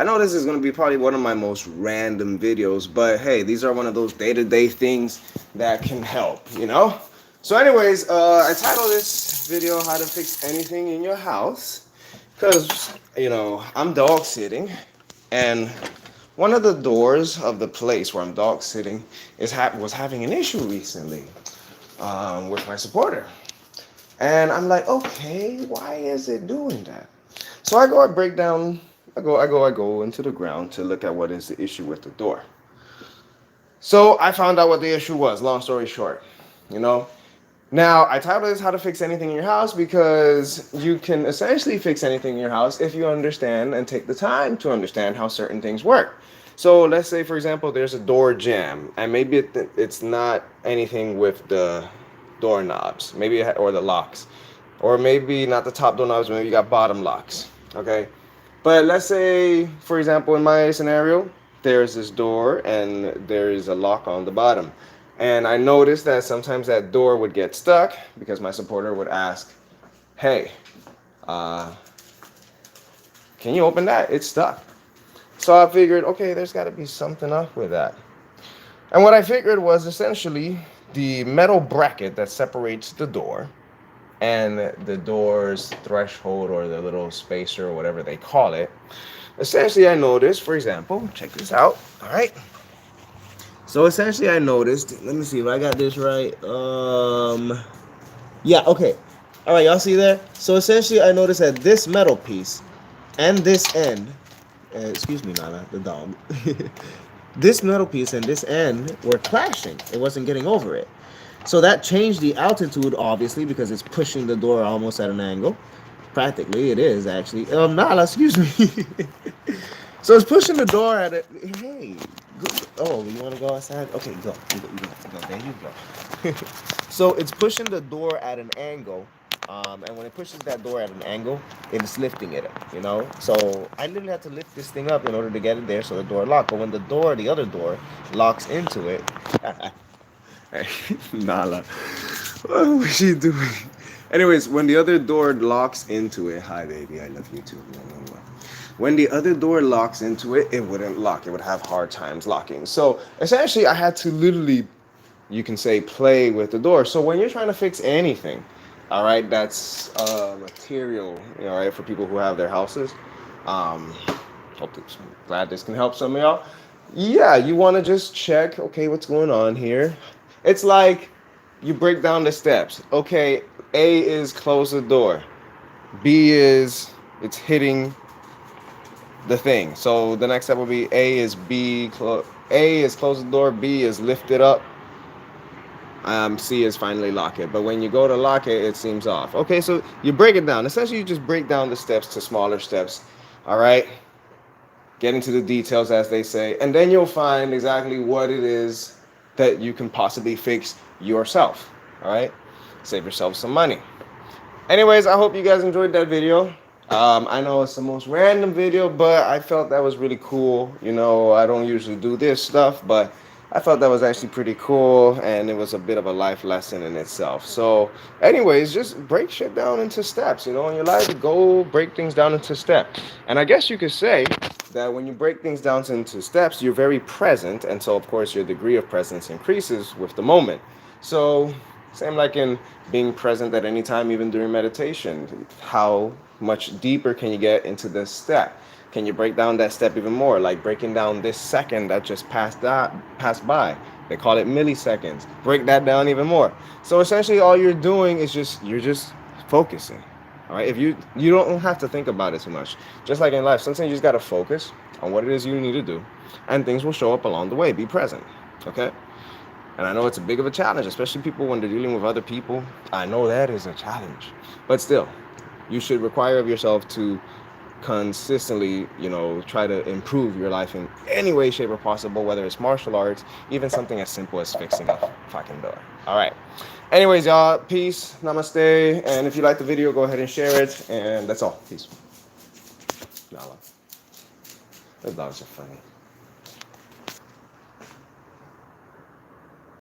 I know this is going to be probably one of my most random videos, but hey, these are one of those day-to-day things that can help, you know? So anyways, I titled this video How to Fix Anything in Your House because, I'm dog sitting, and one of the doors of the place where I'm dog sitting was having an issue recently with my supporter. And I'm like, okay, why is it doing that? So I go, I break down, I go into the ground to look at what is the issue with the door. So I found out what the issue was, long story short, you know. Now, I titled this How to Fix Anything in Your House because you can essentially fix anything in your house if you understand and take the time to understand how certain things work. So let's say, for example, there's a door jam, and maybe it's not anything with the doorknobs, or the locks, or maybe not the top doorknobs, maybe you got bottom locks, okay? But let's say, for example, in my scenario, there's this door and there is a lock on the bottom. And I noticed that sometimes that door would get stuck because my supporter would ask, hey, uh, can you open that? It's stuck. So I figured, okay, there's got to be something up with that. And what I figured was essentially the metal bracket that separates the door and the door's threshold or the little spacer or whatever they call it. Essentially, I noticed, for example, check this out. All right. So essentially, I noticed. Let me see if I got this right. Yeah. Okay. All right. Y'all see there? So essentially, I noticed that this metal piece and this end. Excuse me, Nana, the dog. This metal piece and this end were clashing. It wasn't getting over it. So that changed the altitude, obviously, because it's pushing the door almost at an angle. Practically, it is actually. Nala, excuse me. So it's pushing the door at it. Hey, good. Oh, you want to go outside? Okay, go. You go. There you go. So it's pushing the door at an angle. And when it pushes that door at an angle, it is lifting it up, you know? So I literally had to lift this thing up in order to get it there so the door locked. But when the other door, locks into it, hey, Nala, what was she doing? Anyways, when the other door locks into it, hi baby, I love you too. When the other door locks into it, it wouldn't lock. It would have hard times locking. So essentially, I had to literally, you can say, play with the door. So when you're trying to fix anything, all right, that's material, all right, for people who have their houses. Um, Glad this can help some of y'all. Yeah, you want to just check, okay, what's going on here? It's like you break down the steps. Okay, A is close the door. B is it's hitting the thing. So the next step will be A is close the door. B is lift it up. C is finally lock it. But when you go to lock it, it seems off. Okay, so you break it down. Essentially, you just break down the steps to smaller steps. All right. Get into the details, as they say, and then you'll find exactly what it is that you can possibly fix yourself. All right. Save yourself some money. Anyways, I hope you guys enjoyed that video. I know it's the most random video, but I felt that was really cool. You know, I don't usually do this stuff, but I felt that was actually pretty cool, and it was a bit of a life lesson in itself. So, anyways, just break shit down into steps. You know, in your life, go break things down into steps. And I guess you could say that when you break things down into steps, you're very present, and so, of course, your degree of presence increases with the moment. So, same like in being present at any time, even during meditation. How much deeper can you get into this step? Can you break down that step even more? Like breaking down this second that just passed by. They call it milliseconds. Break that down even more. So essentially, all you're doing is you're just focusing. All right. If you don't have to think about it too much. Just like in life, sometimes you just gotta focus on what it is you need to do, and things will show up along the way. Be present. Okay. And I know it's a big of a challenge, especially people when they're dealing with other people. I know that is a challenge. But still, you should require of yourself to consistently, try to improve your life in any way, shape, or possible, whether it's martial arts, even something as simple as fixing a fucking door. All right. Anyways, y'all, peace, namaste. And if you like the video, go ahead and share it. And that's all. Peace. Nala. The dogs are funny.